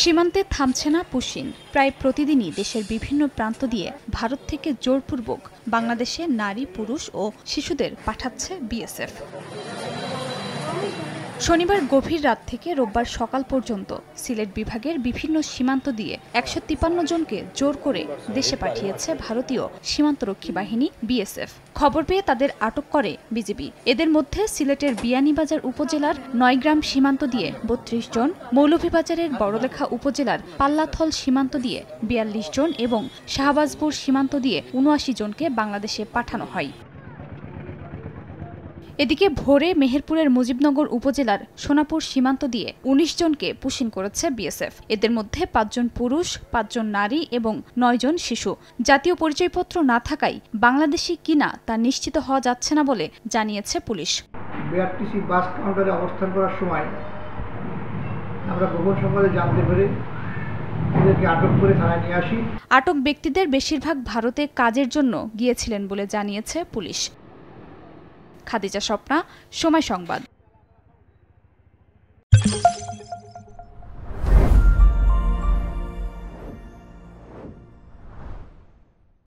সীমান্তে থামছে না পুশিন। প্রায় প্রতিদিনই দেশের বিভিন্ন প্রান্ত দিয়ে ভারত থেকে জোরপূর্বক বাংলাদেশে নারী, পুরুষ ও শিশুদের পাঠাচ্ছে বিএসএফ। শনিবার গভীর রাত থেকে রোববার সকাল পর্যন্ত সিলেট বিভাগের বিভিন্ন সীমান্ত দিয়ে ১৫৩ জনকে জোর করে দেশে পাঠিয়েছে ভারতীয় সীমান্তরক্ষী বাহিনী বিএসএফ। খবর পেয়ে তাদের আটক করে বিজিবি। এদের মধ্যে সিলেটের বিয়ানীবাজার উপজেলার ৯ গ্রাম সীমান্ত দিয়ে ৩২ জন, মৌলভীবাজারের বড়লেখা উপজেলার পাল্লাথল সীমান্ত দিয়ে ৪২ জন এবং শাহবাজপুর সীমান্ত দিয়ে ৭৯ জনকে বাংলাদেশে পাঠানো হয়। এদিকে ভোরে মেহেরপুরের মুজিবনগর উপজেলার সোনাপুর সীমান্ত দিয়ে ১৯ জনকে পুশিন করেছে বিএসএফ। এদের মধ্যে ৫ জন পুরুষ, ৫ জন নারী এবং ৯ জন শিশু। জাতীয় পরিচয়পত্র না থাকায় বাংলাদেশি কিনা তা নিশ্চিত হওয়া যাচ্ছে না বলে জানিয়েছে পুলিশ। বিআরটিসি বাস কাউন্টারে অবস্থান করার সময় আমরা গোপন সংবাদে জানতে পেরে এদেরকে আটক করে থানায় নিয়ে আসি। আটক ব্যক্তিদের বেশিরভাগ ভারতে কাজের জন্য গিয়েছিলেন বলে জানিয়েছে পুলিশ। খাদিজা স্বপ্না, সময় সংবাদ।